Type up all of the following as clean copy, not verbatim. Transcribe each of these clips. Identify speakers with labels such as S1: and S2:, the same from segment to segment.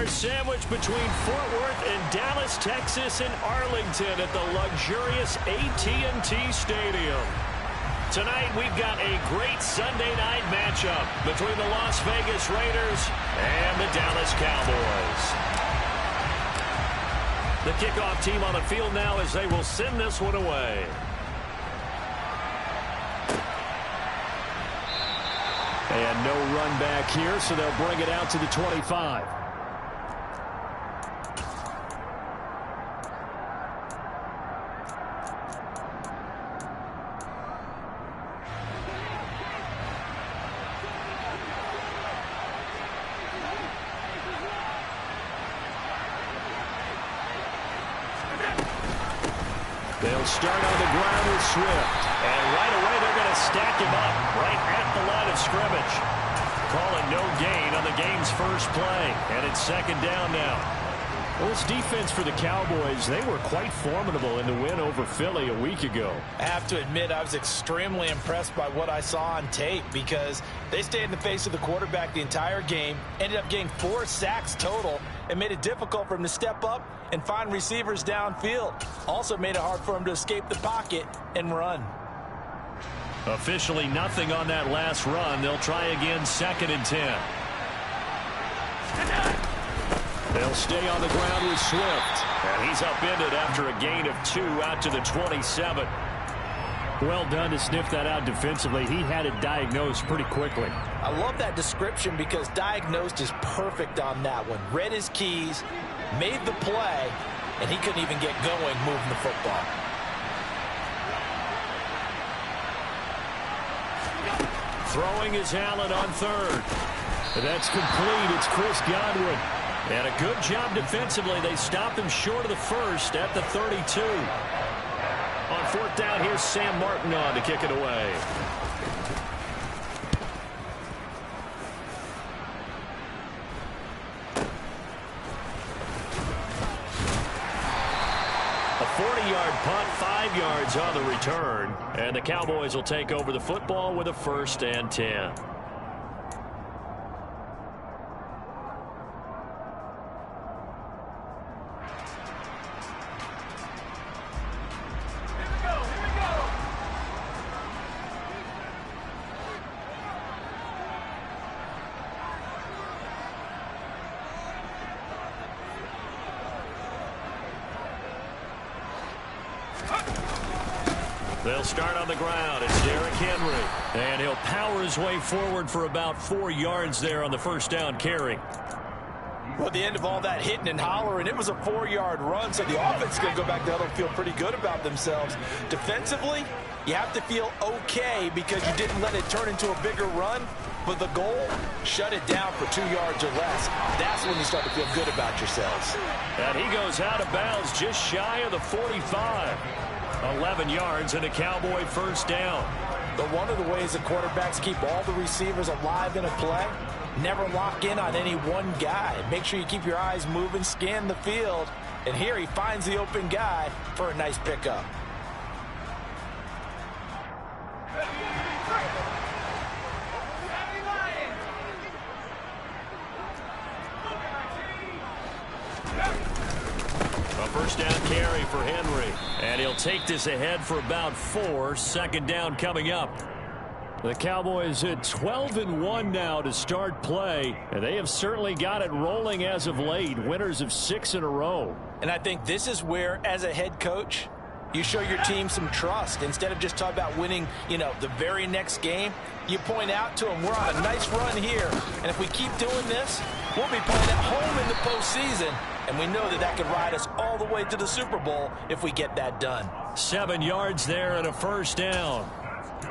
S1: 2-star sandwich between Fort Worth and Dallas, Texas, and Arlington at the luxurious AT&T Stadium. Tonight, we've got a great Sunday night matchup between the Las Vegas Raiders and the Dallas Cowboys. The kickoff team on the field now as they will send this one away. And no run back here, so they'll bring it out to the 25. They'll start on the ground with Swift. And right away, they're going to stack him up right at the line of scrimmage. Calling no gain on the game's first play. And it's second down now. Well, this defense for the Cowboys, they were quite formidable in the win over Philly a week ago.
S2: I have to admit, I was extremely impressed by what I saw on tape because they stayed in the face of the quarterback the entire game, ended up getting 4 sacks total, and made it difficult for him to step up and find receivers downfield. Also made it hard for him to escape the pocket and run.
S1: Officially nothing on that last run. They'll try again, 2nd and 10. They'll stay on the ground with Swift. And he's upended after a gain of 2 out to the 27. Well done to sniff that out defensively. He had it diagnosed pretty quickly.
S2: I love that description because diagnosed is perfect on that one. Read his keys, made the play, and he couldn't even get going moving the football.
S1: Throwing is Allen on 3rd. That's complete. It's Chris Godwin. And a good job defensively. They stopped him short of the first at the 32. On 4th down, here's Sam Martin on to kick it away. A 40-yard punt, 5 yards on the return. And the Cowboys will take over the football with a 1st and 10. They'll start on the ground. It's Derrick Henry. And he'll power his way forward for about 4 yards there on the 1st down carry.
S2: Well, at the end of all that hitting and hollering, it was a 4-yard run, so the offense is going to go back there and feel pretty good about themselves. Defensively, you have to feel okay because you didn't let it turn into a bigger run. But the goal, shut it down for 2 yards or less. That's when you start to feel good about yourselves.
S1: And he goes out of bounds just shy of the 45. 11 yards and a Cowboy 1st down.
S2: But one of the ways that quarterbacks keep all the receivers alive in a play, never lock in on any one guy. Make sure you keep your eyes moving, scan the field. And here he finds the open guy for a nice pickup.
S1: A 1st down carry for Henry. And he'll take this ahead for about 4. 2nd down coming up. The Cowboys at 12-1 now to start play. And they have certainly got it rolling as of late. Winners of 6 in a row.
S2: And I think this is where, as a head coach, you show your team some trust. Instead of just talking about winning, the very next game, you point out to them, we're on a nice run here. And if we keep doing this, we'll be playing at home in the postseason. And we know that that could ride us all the way to the Super Bowl if we get that done.
S1: 7 yards there and a 1st down.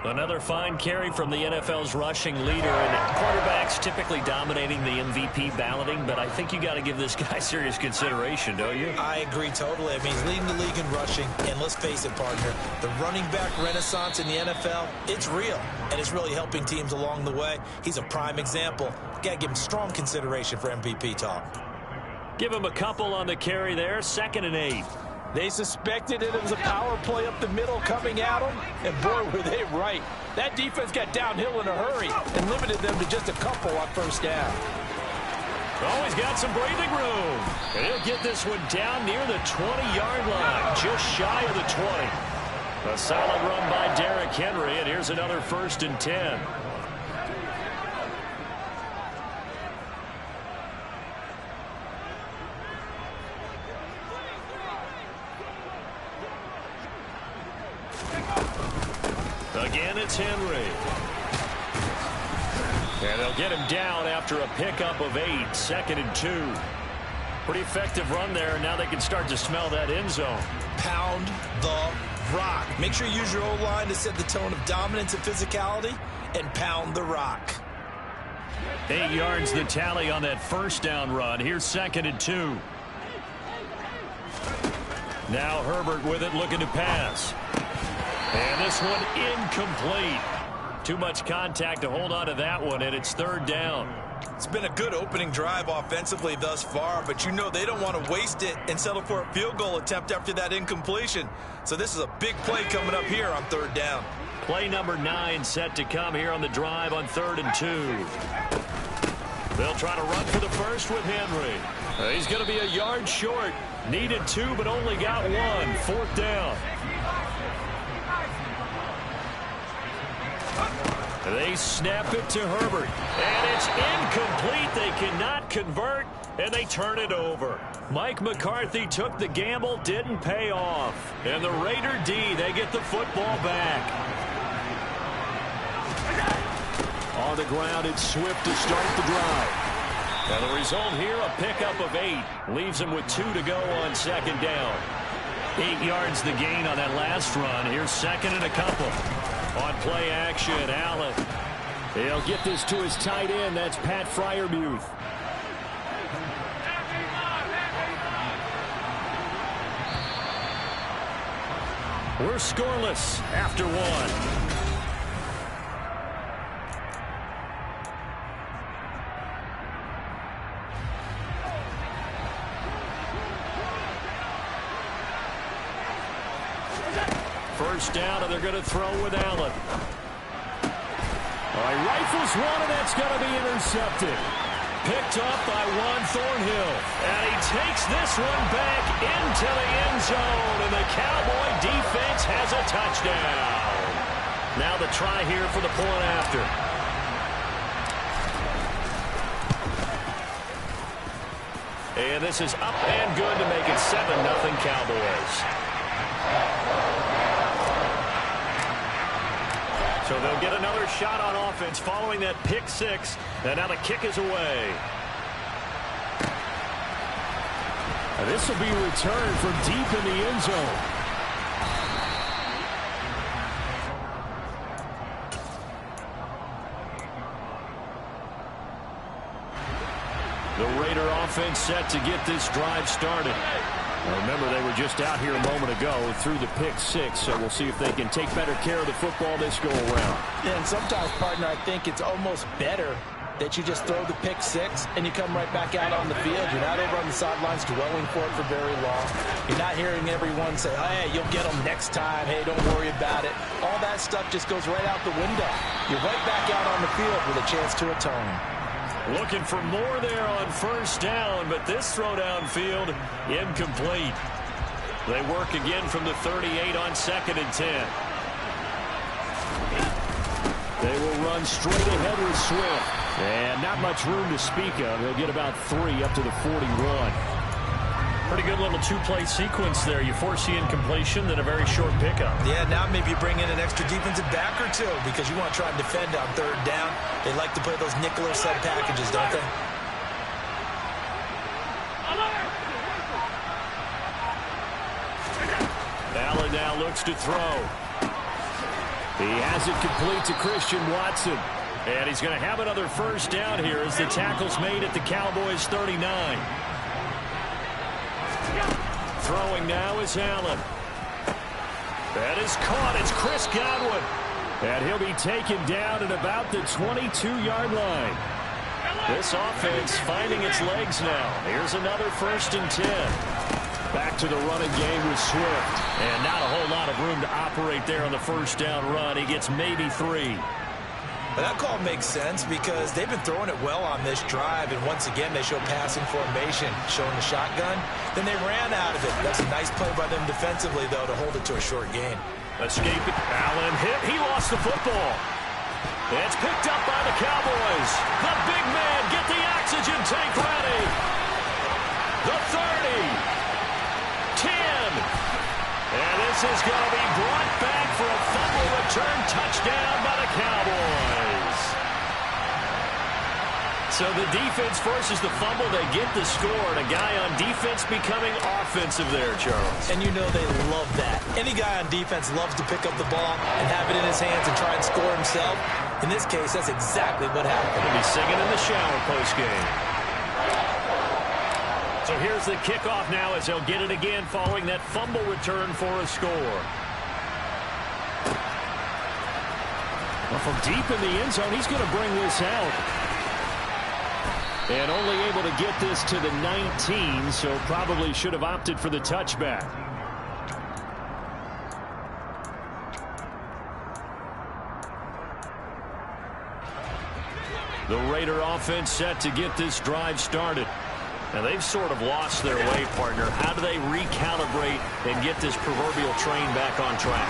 S1: Another fine carry from the NFL's rushing leader. And quarterbacks typically dominating the MVP balloting, but I think you got to give this guy serious consideration, don't you?
S3: I agree totally. I mean, he's leading the league in rushing. And let's face it, partner, the running back renaissance in the NFL, it's real. And it's really helping teams along the way. He's a prime example. Got to give him strong consideration for MVP talk.
S1: Give him a couple on the carry there. 2nd and 8.
S2: They suspected it was a power play up the middle coming at them, and boy, were they right. That defense got downhill in a hurry and limited them to just a couple on 1st down.
S1: Oh, he's got some breathing room. And he'll get this one down near the 20-yard line, just shy of the 20. A solid run by Derrick Henry, and here's another 1st and 10. Again, it's Henry. And they'll get him down after a pickup of 8, 2nd and 2. Pretty effective run there. Now they can start to smell that end zone.
S3: Pound the rock. Make sure you use your O-line to set the tone of dominance and physicality, and pound the rock.
S1: 8 yards the tally on that 1st down run. Here's 2nd and 2. Now Herbert with it, looking to pass. And this one incomplete. Too much contact to hold on to that one, and it's 3rd down.
S3: It's been a good opening drive offensively thus far, but you know they don't want to waste it and settle for a field goal attempt after that incompletion. So this is a big play coming up here on 3rd down.
S1: Play number 9 set to come here on the drive on 3rd and 2. They'll try to run for the first with Henry. He's going to be a yard short. Needed 2, but only got 1. 4th down. They snap it to Herbert, and it's incomplete. They cannot convert, and they turn it over. Mike McCarthy took the gamble, didn't pay off. And the Raider D, they get the football back. On the ground, it's Swift to start the drive. And the result here, a pickup of 8. Leaves him with 2 to go on 2nd down. 8 yards the gain on that last run. Here's 2nd and a couple. On play action, Allen. He'll get this to his tight end. That's Pat Freiermuth. We're scoreless after 1. First down, and they're going to throw with Allen. All right, rifles one, and that's going to be intercepted. Picked up by Juan Thornhill. And he takes this one back into the end zone, and the Cowboy defense has a touchdown. Now the try here for the point after. And this is up and good to make it 7-0 Cowboys. So they'll get another shot on offense following that pick 6. And now the kick is away. And this will be returned from deep in the end zone. The Raider offense set to get this drive started. Now remember, they were just out here a moment ago through the pick 6, so we'll see if they can take better care of the football this go around.
S2: Yeah, and sometimes, partner, I think it's almost better that you just throw the pick 6 and you come right back out on the field. You're not over on the sidelines dwelling for it for very long. You're not hearing everyone say, hey, you'll get them next time. Hey, don't worry about it. All that stuff just goes right out the window. You're right back out on the field with a chance to atone.
S1: Looking for more there on first down, but this throw downfield incomplete. They work again from the 38 on 2nd and 10. They will run straight ahead with Swift. And not much room to speak of. He'll get about 3 up to the 41. Pretty good little 2-play sequence there. You force the incompletion, then a very short pickup.
S3: Yeah, now maybe you bring in an extra defensive back or 2 because you want to try and defend on 3rd down. They like to play those nickel or sub packages, don't they?
S1: Allen now looks to throw. He has it complete to Christian Watson. And he's going to have another first down here as the tackle's made at the Cowboys' 39. Throwing now is Allen. That is caught. It's Chris Godwin. And he'll be taken down at about the 22-yard line. This offense finding its legs now. Here's another 1st and 10. Back to the running game with Swift. And not a whole lot of room to operate there on the first down run. He gets maybe 3.
S3: But that call makes sense because they've been throwing it well on this drive, and once again, they show passing formation, showing the shotgun. Then they ran out of it. That's a nice play by them defensively, though, to hold it to a short gain.
S1: Escaping. Allen hit. He lost the football. It's picked up by the Cowboys. The big man, get the oxygen tank ready. The 30. 10. And this is going to be brought back for a fumble return touchdown by the Cowboys. So the defense forces the fumble. They get the score, and a guy on defense becoming offensive there, Charles.
S3: And you know they love that. Any guy on defense loves to pick up the ball and have it in his hands and try and score himself. In this case, that's exactly what happened.
S1: He'll be singing in the shower postgame. So here's the kickoff now as they'll get it again following that fumble return for a score. Well, from deep in the end zone, he's going to bring this out. And only able to get this to the 19, so probably should have opted for the touchback. The Raider offense set to get this drive started. Now, they've sort of lost their way, partner. How do they recalibrate and get this proverbial train back on track?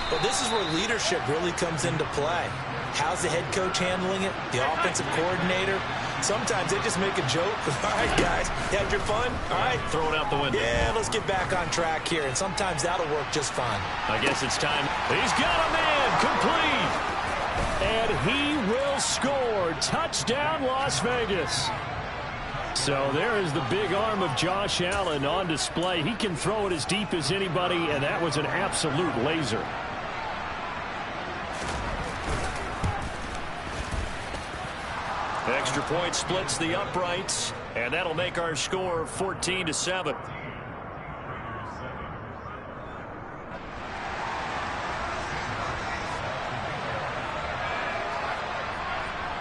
S3: Well, this is where leadership really comes into play. How's the head coach handling it? The offensive coordinator? Sometimes they just make a joke. All right, guys, you had your fun? All right.
S1: Throw it out the window.
S3: Yeah, let's get back on track here. And sometimes that'll work just fine.
S1: I guess it's time. He's got a man complete. And he will score. Touchdown, Las Vegas. So there is the big arm of Josh Allen on display. He can throw it as deep as anybody, and that was an absolute laser. Extra point splits the uprights, and that'll make our score 14-7.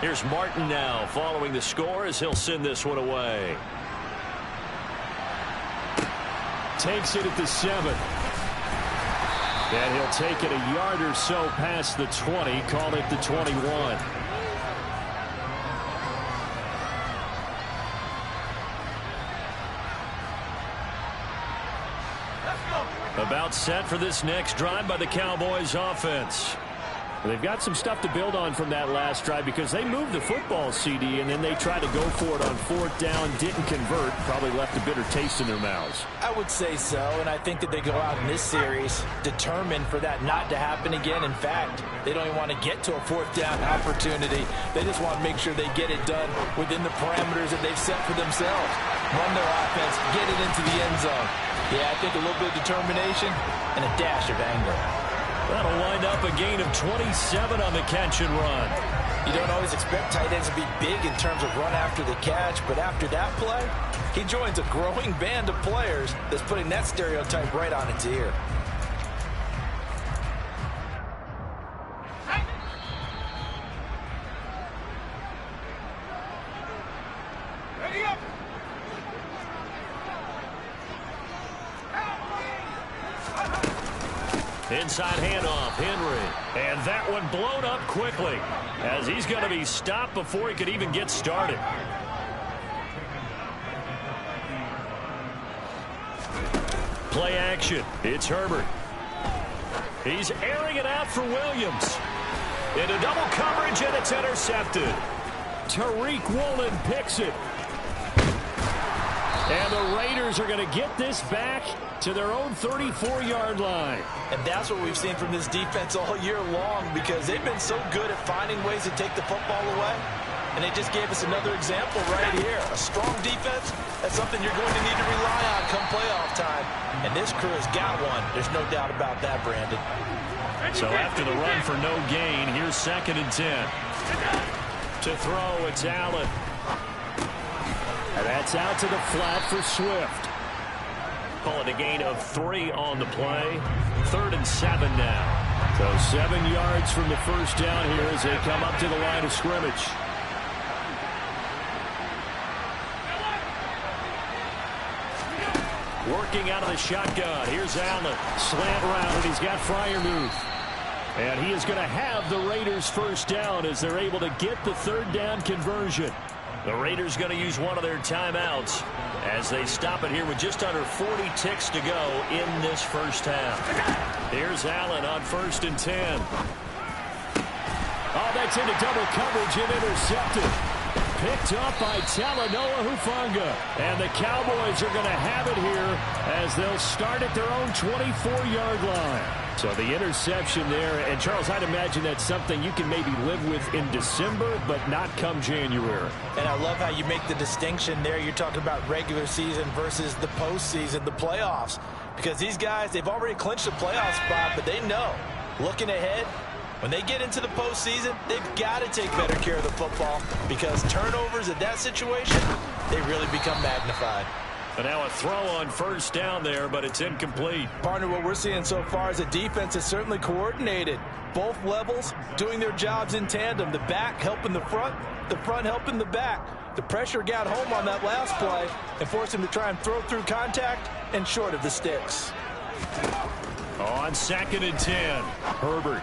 S1: Here's Martin now following the score as he'll send this one away. Takes it at the 7. And he'll take it a yard or so past the 20, call it the 21. About set for this next drive by the Cowboys offense. They've got some stuff to build on from that last drive because they moved the football, CD, and then they tried to go for it on 4th down, didn't convert, probably left a bitter taste in their mouths.
S2: I would say so, and I think that they go out in this series determined for that not to happen again. In fact, they don't even want to get to a 4th down opportunity. They just want to make sure they get it done within the parameters that they've set for themselves. Run their offense, get it into the end zone. Yeah, I think a little bit of determination and a dash of anger.
S1: That'll wind up a gain of 27 on the catch and run.
S2: You don't always expect tight ends to be big in terms of run after the catch, but after that play, he joins a growing band of players that's putting that stereotype right on its ear.
S1: Inside handoff, Henry. And that one blown up quickly as he's going to be stopped before he could even get started. Play action. It's Herbert. He's airing it out for Williams. Into double coverage, and it's intercepted. Tariq Woolen picks it. And the Raiders are going to get this back to their own 34-yard line.
S2: And that's what we've seen from this defense all year long because they've been so good at finding ways to take the football away. And they just gave us another example right here. A strong defense, that's something you're going to need to rely on come playoff time. And this crew has got one. There's no doubt about that, Brandon.
S1: So after the run for no gain, here's 2nd and 10. To throw, it's Allen. And that's out to the flat for Swift. Call it a gain of 3 on the play. 3rd and 7 now. So 7 yards from the first down here as they come up to the line of scrimmage. Working out of the shotgun. Here's Allen. Slant route, and he's got Freiermuth. And he is going to have the Raiders first down as they're able to get the third down conversion. The Raiders going to use one of their timeouts as they stop it here with just under 40 ticks to go in this first half. Here's Allen on 1st and 10. Oh, that's into double coverage and intercepted. Picked up by Talanoa Hufanga. And the Cowboys are going to have it here as they'll start at their own 24-yard line. So the interception there, and Charles, I'd imagine that's something you can maybe live with in December, but not come January.
S2: And I love how you make the distinction there. You're talking about regular season versus the postseason, the playoffs. Because these guys, they've already clinched a playoff spot, but they know, looking ahead, when they get into the postseason, they've got to take better care of the football because turnovers in that situation, they really become magnified.
S1: And now a throw on 1st down there, but it's incomplete.
S2: Partner, what we're seeing so far is the defense is certainly coordinated. Both levels doing their jobs in tandem. The back helping the front helping the back. The pressure got home on that last play and forced him to try and throw through contact and short of the sticks.
S1: On 2nd and 10, Herbert.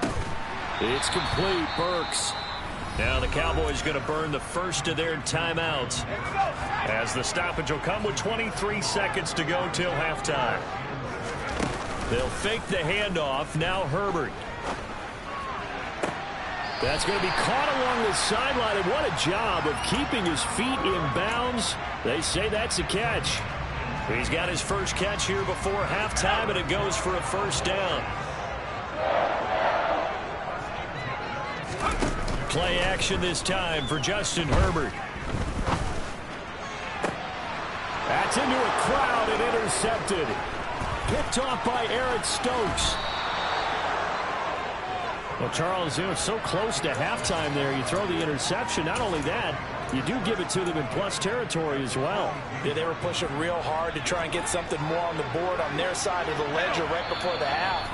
S1: It's complete, Burks. Now the Cowboys going to burn the first of their timeouts as the stoppage will come with 23 seconds to go till halftime. They'll fake the handoff. Now Herbert. That's going to be caught along the sideline, and what a job of keeping his feet in bounds. They say that's a catch. He's got his first catch here before halftime, and it goes for a first down. Play action this time for Justin Herbert. That's into a crowd and intercepted. Picked off by Eric Stokes. Well, Charles, it was so close to halftime there. You throw the interception. Not only that, you do give it to them in plus territory as well.
S2: Yeah, they were pushing real hard to try and get something more on the board on their side of the ledger right before the half.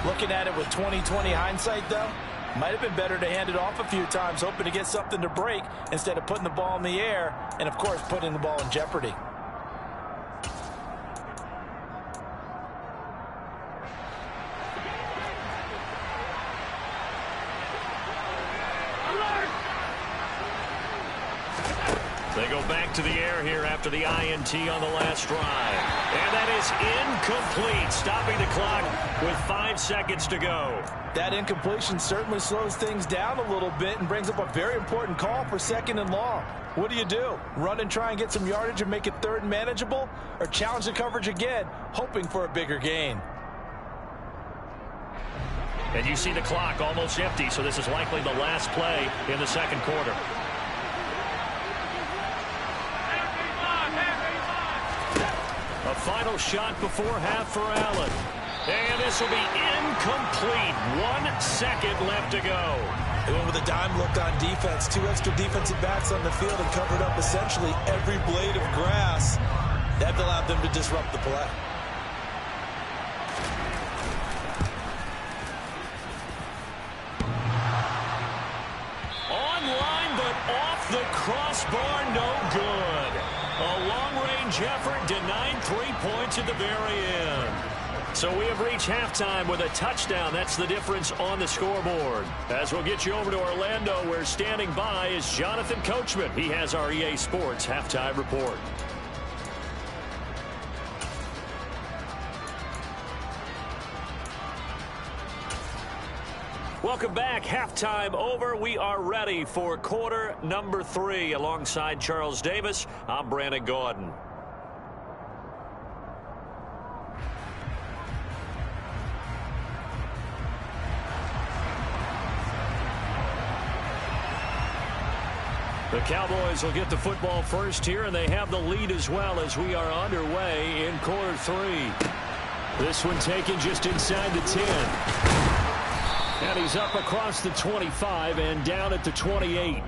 S2: Looking at it with 20/20 hindsight, though, might have been better to hand it off a few times, hoping to get something to break instead of putting the ball in the air and, of course, putting the ball in jeopardy.
S1: They go back to the air here after the INT on the last drive. And that is incomplete, stopping the clock with 5 seconds to go.
S2: That incompletion certainly slows things down a little bit and brings up a very important call for 2nd and long. What do? Run and try and get some yardage and make it 3rd and manageable, or challenge the coverage again, hoping for a bigger gain?
S1: And you see the clock almost empty, so this is likely the last play in the 2nd quarter. A final shot before half for Allen. And this will be incomplete. 1 second left to go.
S3: They went with a dime look on defense. 2 extra defensive backs on the field and covered up essentially every blade of grass. That allowed them to disrupt the play.
S1: Online, but off the crossbar, no good. A long-range effort denied 3 points at the very end. So we have reached halftime with a touchdown. That's the difference on the scoreboard. As we'll get you over to Orlando, where standing by is Jonathan Coachman. He has our EA Sports halftime report. Welcome back. Halftime over. We are ready for quarter number 3. Alongside Charles Davis, I'm Brandon Gaudin. The Cowboys will get the football first here, and they have the lead as well as we are underway in quarter 3. This one taken just inside the 10. And he's up across the 25 and down at the 28.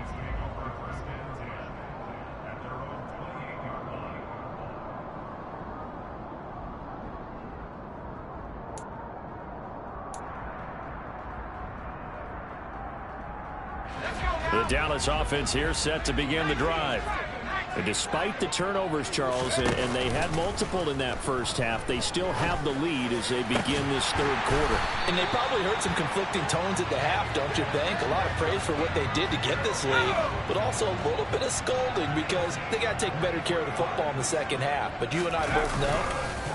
S1: The Dallas offense here set to begin the drive. And despite the turnovers, Charles, and they had multiple in that first half, they still have the lead as they begin this third quarter.
S2: And they probably heard some conflicting tones at the half, don't you think? A lot of praise for what they did to get this lead, but also a little bit of scolding because they got to take better care of the football in the second half. But you and I both know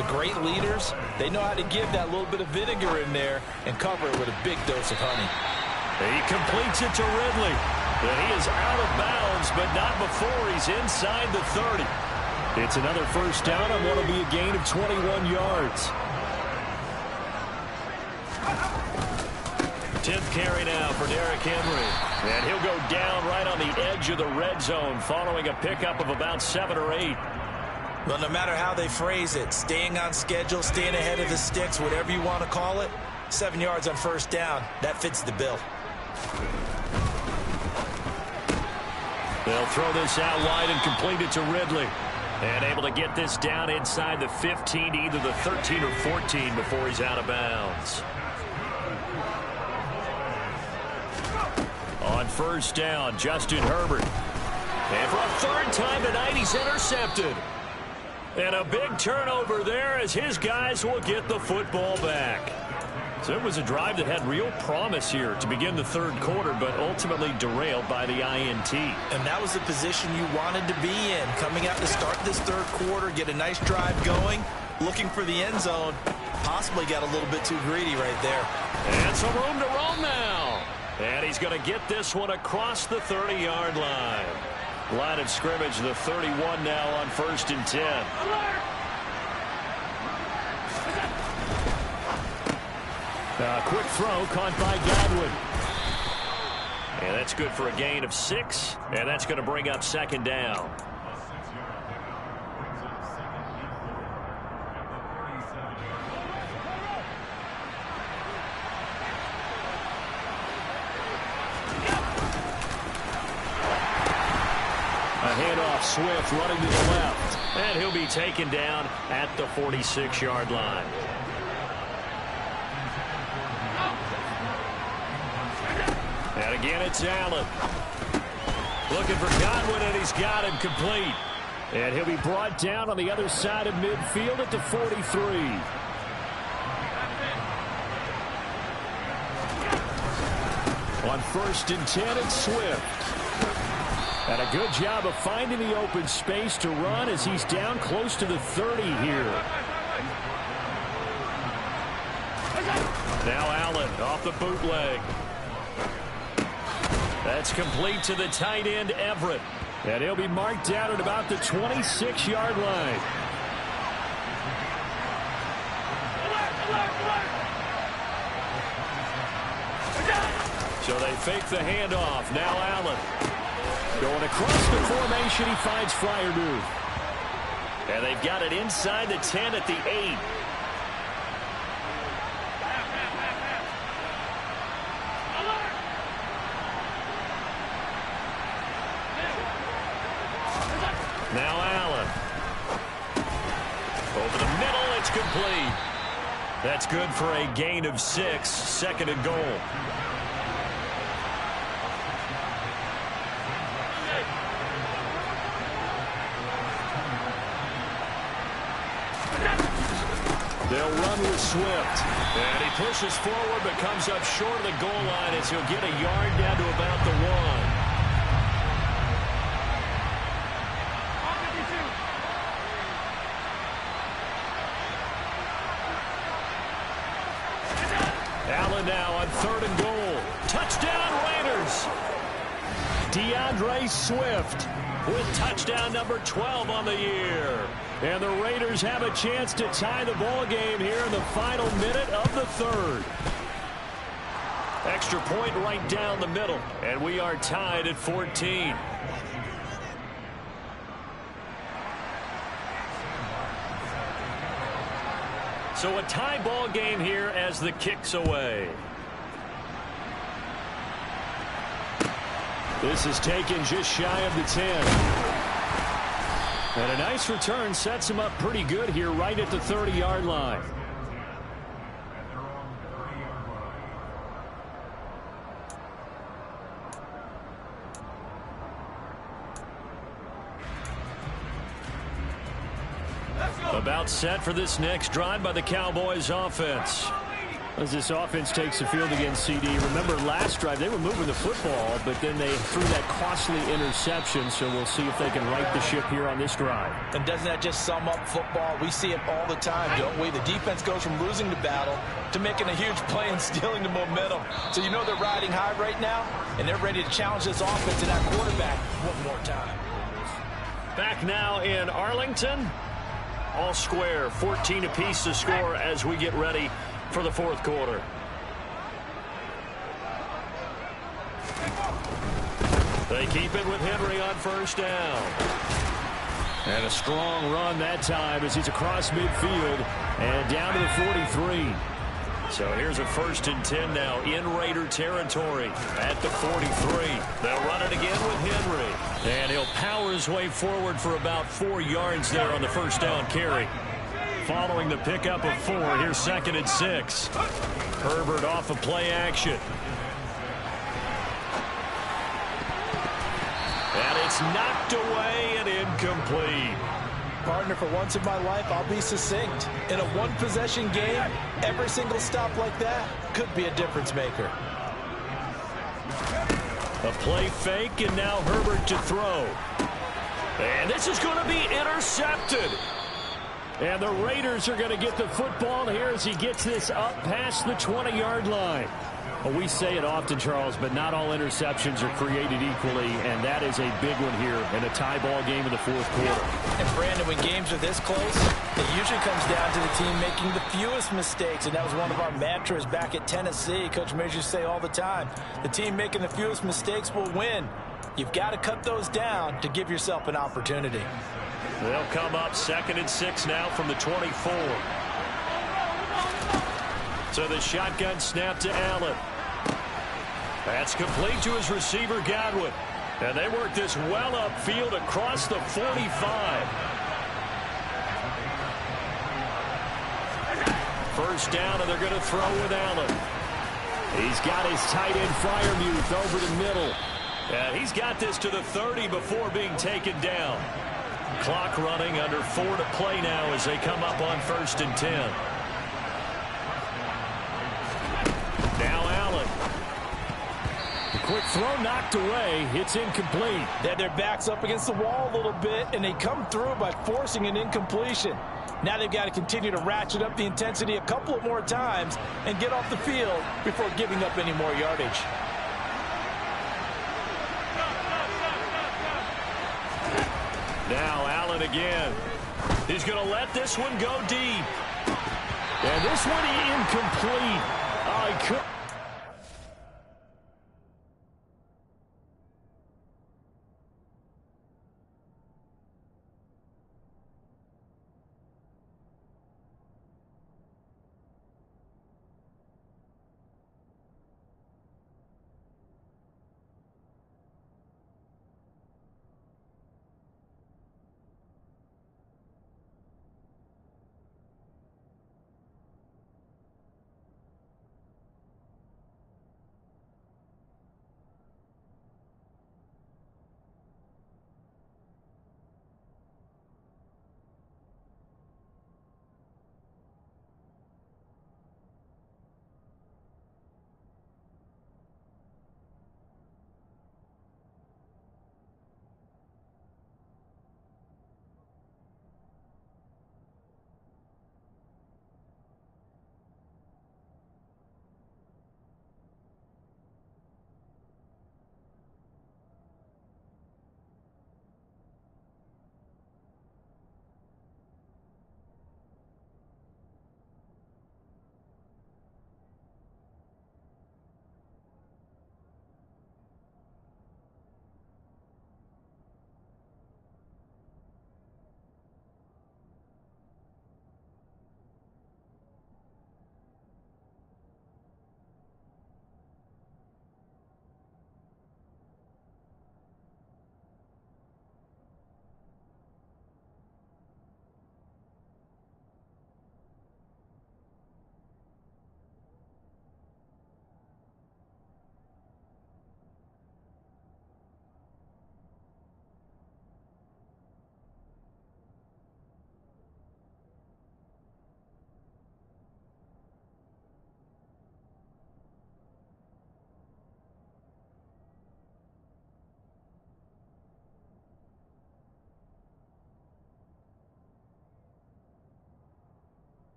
S2: the great leaders, they know how to give that little bit of vinegar in there and cover it with a big dose of honey.
S1: He completes it to Ridley. And he is out of bounds, but not before he's inside the 30. It's another first down on what will be a gain of 21 yards. 10th carry now for Derrick Henry. And he'll go down right on the edge of the red zone following a pickup of about 7 or 8.
S3: Well, no matter how they phrase it, staying on schedule, staying ahead of the sticks, whatever you want to call it, 7 yards on first down, that fits the bill.
S1: They'll throw this out wide and complete it to Ridley. And able to get this down inside the 15 to either the 13 or 14 before he's out of bounds. On first down, Justin Herbert. And for a third time tonight, he's intercepted. And a big turnover there as his guys will get the football back. So it was a drive that had real promise here to begin the third quarter, but ultimately derailed by the INT.
S3: And that was the position you wanted to be in. Coming out to start this third quarter, get a nice drive going, looking for the end zone. Possibly got a little bit too greedy right there.
S1: And some room to roam now. And he's going to get this one across the 30-yard line. Line of scrimmage, the 31 now on 1st and 10. Quick throw caught by Godwin. And that's good for a gain of 6. And that's going to bring up 2nd down. A handoff, Swift running to the left. And he'll be taken down at the 46-yard line. And again, it's Allen. Looking for Godwin, and he's got him complete. And he'll be brought down on the other side of midfield at the 43. On 1st and 10, it's Swift. And a good job of finding the open space to run as he's down close to the 30 here. Now Allen off the bootleg. That's complete to the tight end, Everett. And he'll be marked down at about the 26-yard line. So they fake the handoff. Now Allen. Going across the formation, he finds Freiermuth. And they've got it inside the 10 at the 8. Now Allen. Over the middle, it's complete. That's good for a gain of 6, 2nd and goal. They'll run with Swift. And he pushes forward but comes up short of the goal line as he'll get a yard down to about the 1. Allen now on 3rd and goal. Touchdown Raiders. DeAndre Swift with touchdown number 12 on the year. And the Raiders have a chance to tie the ball game here in the final minute of the 3rd. Extra point right down the middle. And we are tied at 14. So a tie ball game here as the kick's away. This is taken just shy of the 10. And a nice return sets him up pretty good here right at the 30-yard line. About set for this next drive by the Cowboys offense.
S4: As this offense takes the field against CD, remember last drive they were moving the football, but then they threw that costly interception, so we'll see if they can right the ship here on this drive.
S2: And doesn't that just sum up football? We see it all the time, don't we? The defense goes from losing the battle to making a huge play and stealing the momentum. So you know they're riding high right now, and they're ready to challenge this offense and that quarterback one more time.
S1: Back now in Arlington. All square, 14 apiece to score as we get ready for the fourth quarter. They keep it with Henry on first down. And a strong run that time as he's across midfield and down to the 43. So here's a 1st and 10 now in Raider territory at the 43. They'll run it again with Henry. And he'll power his way forward for about 4 yards there on the first down carry. Following the pickup of 4, here's 2nd and 6. Herbert off of play action. And it's knocked away and incomplete.
S2: Partner, for once in my life, I'll be succinct. In a one-possession game, every single stop like that could be a difference maker.
S1: A play fake, and now Herbert to throw. And this is going to be intercepted. And the Raiders are going to get the football here as he gets this up past the 20-yard line. Well, we say it often, Charles, but not all interceptions are created equally, and that is a big one here in a tie ball game in the fourth quarter.
S2: And, Brandon, when games are this close, it usually comes down to the team making the fewest mistakes, and that was one of our mantras back at Tennessee. Coach Mears used to say all the time, the team making the fewest mistakes will win. You've got to cut those down to give yourself an opportunity.
S1: They'll come up 2nd and 6 now from the 24. So the shotgun snap to Allen. That's complete to his receiver, Godwin. And they work this well upfield across the 45. First down, and they're going to throw with Allen. He's got his tight end Freiermuth over the middle. And he's got this to the 30 before being taken down. Clock running, under 4 to play now as they come up on 1st and 10. Now Allen. The quick throw knocked away. It's incomplete.
S2: They had their backs up against the wall a little bit, and they come through by forcing an incompletion. Now they've got to continue to ratchet up the intensity a couple of more times and get off the field before giving up any more yardage.
S1: Now Allen again. He's going to let this one go deep. And this one incomplete. Oh, he could.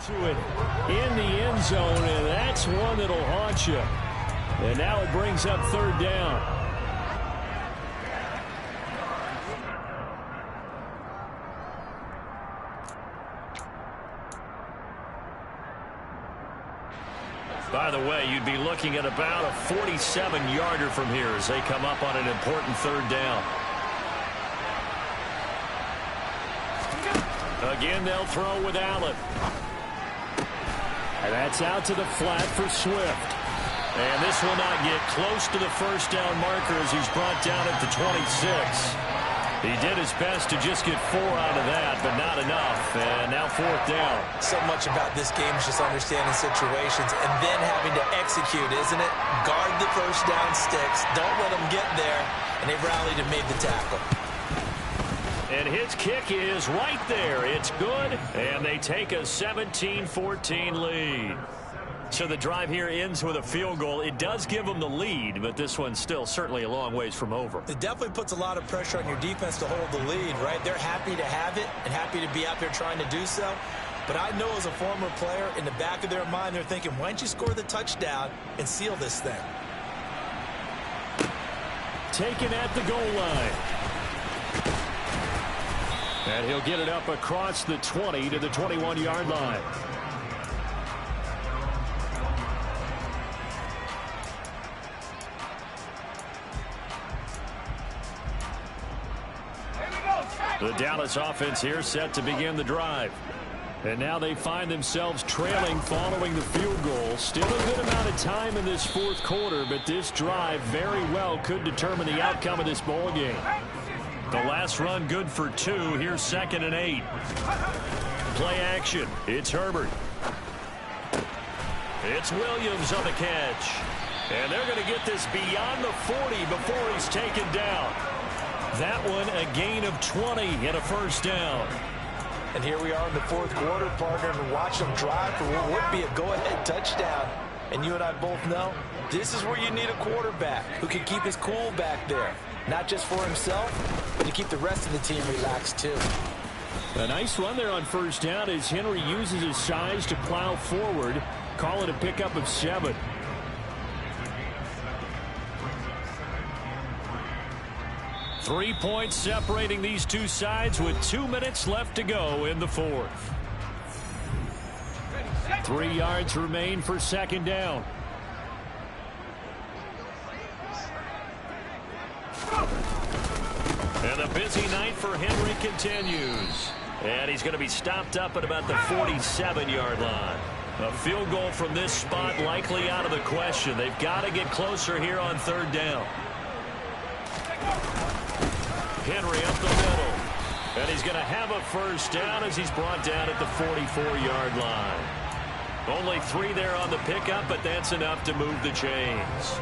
S4: to it in the end zone, and that's one that'll haunt you. And now it brings up third down.
S1: By the way, you'd be looking at about a 47-yarder from here as they come up on an important third down. Again, they'll throw with Allen.
S4: And that's out to the flat for Swift.
S1: And this will not get close to the first down marker as he's brought down at the 26. He did his best to just get 4 out of that, but not enough. And now fourth down.
S2: So much about this game is just understanding situations and then having to execute, isn't it? Guard the first down sticks. Don't let them get there. And they rallied and made the tackle.
S1: And his kick is right there. It's good. And they take a 17-14 lead. So the drive here ends with a field goal. It does give them the lead, but this one's still certainly a long ways from over.
S3: It definitely puts a lot of pressure on your defense to hold the lead, right? They're happy to have it and happy to be out there trying to do so. But I know as a former player, in the back of their mind, they're thinking, why don't you score the touchdown and seal this thing?
S4: Taken at the goal line. And he'll get it up across the 20 to the 21-yard line.
S1: The Dallas offense here set to begin the drive.
S4: And now they find themselves trailing following the field goal. Still a good amount of time in this fourth quarter, but this drive very well could determine the outcome of this ball game.
S1: The last run good for 2. Here's 2nd and 8. Play action. It's Herbert. It's Williams on the catch. And they're going to get this beyond the 40 before he's taken down. That one a gain of 20 and a first down.
S2: And here we are in the fourth quarter, partner, and watch them drive for what would be a go-ahead touchdown. And you and I both know this is where you need a quarterback who can keep his cool back there. Not just for himself, but to keep the rest of the team relaxed too.
S4: A nice run there on first down as Henry uses his size to plow forward. Call it a pickup of 7.
S1: Three points separating these two sides with 2 minutes left to go in the fourth.
S4: 3 yards remain for second down.
S1: And a busy night for Henry continues. And he's going to be stopped up at about the 47-yard line. A field goal from this spot likely out of the question. They've got to get closer here on third down. Henry up the middle. And he's going to have a first down as he's brought down at the 44-yard line. Only 3 there on the pickup, but that's enough to move the chains.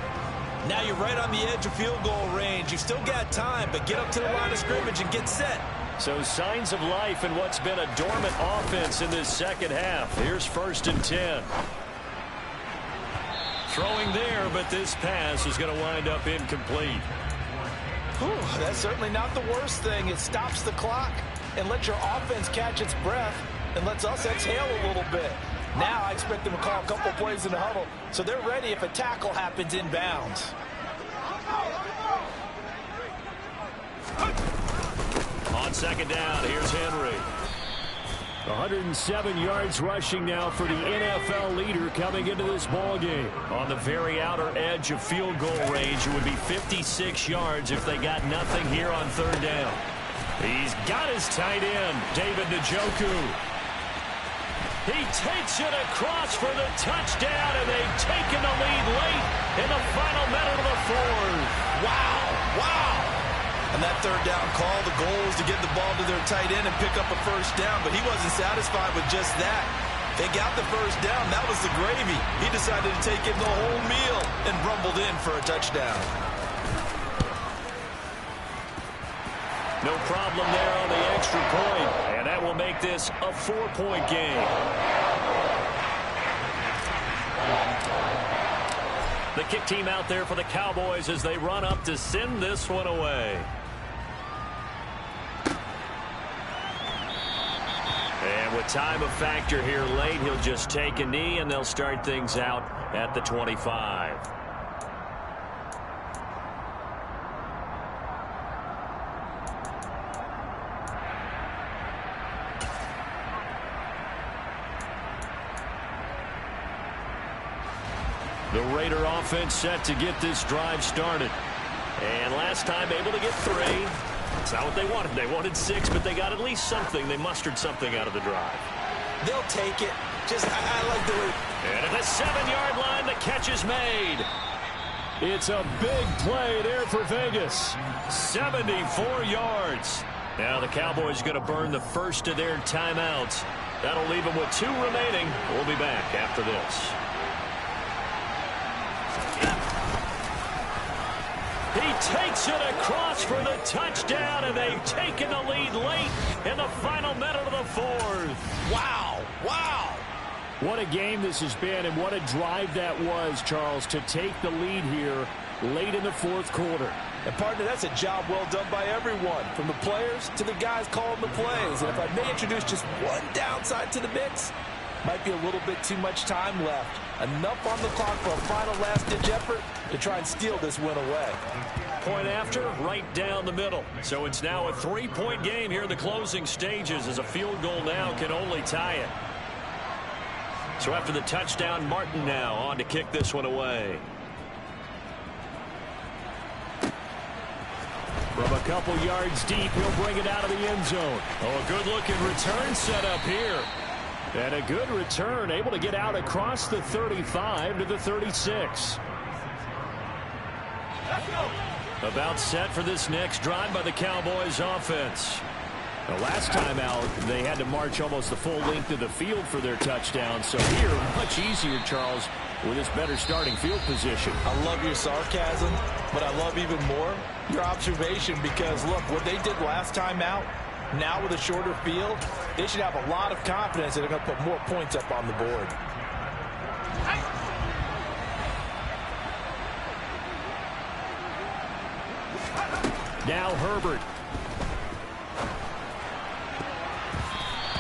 S3: Now you're right on the edge of field goal range. You've still got time, but get up to the line of scrimmage and get set.
S1: So signs of life in what's been a dormant offense in this second half. Here's 1st and 10. Throwing there, but this pass is going to wind up incomplete.
S2: Whew, that's certainly not the worst thing. It stops the clock and lets your offense catch its breath and lets us exhale a little bit. Now I expect them to call a couple plays in the huddle so they're ready if a tackle happens inbounds.
S1: On second down, here's Henry.
S4: 107 yards rushing now for the NFL leader coming into this ball game.
S1: On the very outer edge of field goal range, it would be 56 yards if they got nothing here on third down. He's got his tight end, David Njoku. He takes it across for the touchdown, and they've taken the lead late in the final minute of the fourth.
S2: Wow, wow. And that third down call, the goal was to get the ball to their tight end and pick up a first down, but he wasn't satisfied with just that. They got the first down. That was the gravy. He decided to take in the whole meal and rumbled in for a touchdown.
S1: No problem there on the extra point, and that will make this a 4-point game. The kick team out there for the Cowboys as they run up to send this one away. And with time a factor here late, he'll just take a knee, and they'll start things out at the 25. The Raider offense set to get this drive started. And last time able to get 3. It's not what they wanted. They wanted 6, but they got at least something. They mustered something out of the drive.
S2: They'll take it. I like the way.
S1: And at the 7-yard line, the catch is made.
S4: It's a big play there for Vegas.
S1: 74 yards. Now the Cowboys going to burn the first of their timeouts. That'll leave them with 2 remaining. We'll be back after this. He takes it across for the touchdown, and they've taken the lead late in the final minute of the 4th.
S2: Wow. Wow.
S4: What a game this has been, and what a drive that was, Charles, to take the lead here late in the 4th quarter.
S2: And, partner, that's a job well done by everyone, from the players to the guys calling the plays. And if I may introduce just one downside to the mix, might be a little bit too much time left. Enough on the clock for a final last-ditch effort to try and steal this win away.
S1: Point after, right down the middle. So it's now a 3-point game here in the closing stages, as a field goal now can only tie it. So after the touchdown, Martin now on to kick this one away.
S4: From a couple yards deep, he'll bring it out of the end zone.
S1: Oh, a good-looking return set up here.
S4: And a good return, able to get out across the 35 to the 36.
S1: About set for this next drive by the Cowboys offense.
S4: The last time out, they had to march almost the full length of the field for their touchdown. So here, much easier, Charles, with this better starting field position.
S2: I love your sarcasm, but I love even more your observation, because, look, what they did last time out, now with a shorter field, they should have a lot of confidence that they're going to put more points up on the board.
S4: Now Herbert.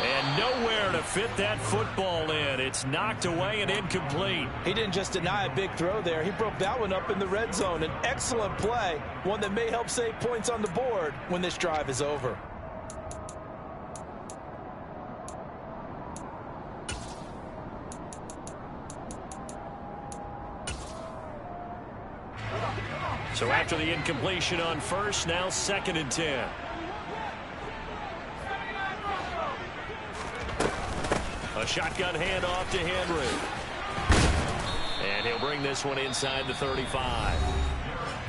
S1: And nowhere to fit that football in. It's knocked away and incomplete.
S2: He didn't just deny a big throw there. He broke that one up in the red zone. An excellent play, one that may help save points on the board when this drive is over.
S1: So after the incompletion on first, now 2nd and 10. A shotgun handoff to Henry. And he'll bring this one inside the 35.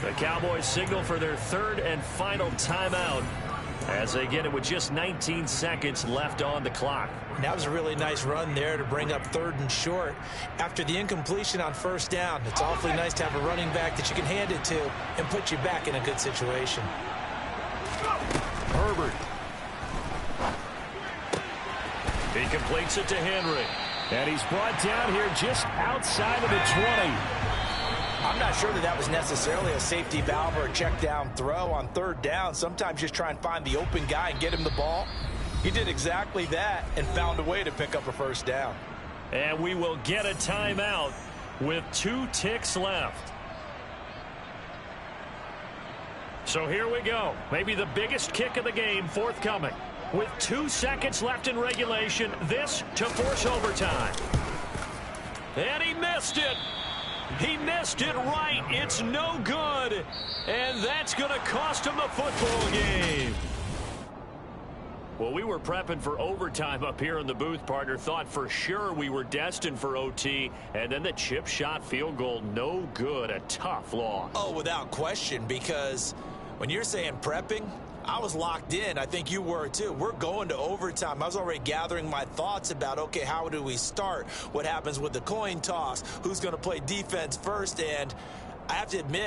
S1: The Cowboys signal for their 3rd and final timeout as they get it with just 19 seconds left on the clock.
S3: That was a really nice run there to bring up 3rd and short. After the incompletion on 1st down, it's awfully nice to have a running back that you can hand it to and put you back in a good situation.
S4: Herbert.
S1: He completes it to Henry.
S4: And he's brought down here just outside of the 20.
S2: I'm not sure that was necessarily a safety valve or a check down throw on 3rd down. Sometimes just try and find the open guy and get him the ball. He did exactly that and found a way to pick up a 1st down.
S1: And we will get a timeout with 2 ticks left. So here we go. Maybe the biggest kick of the game forthcoming. With 2 seconds left in regulation, this to force overtime. And he missed it. He missed it right. It's no good. And that's going to cost him the football game. Well, we were prepping for overtime up here in the booth, partner. Thought for sure we were destined for OT. And then the chip shot field goal, no good. A tough loss.
S3: Oh, without question, because when you're saying prepping, I was locked in. I think you were too. We're going to overtime. I was already gathering my thoughts about, okay, how do we start? What happens with the coin toss? Who's going to play defense first? And I have to admit,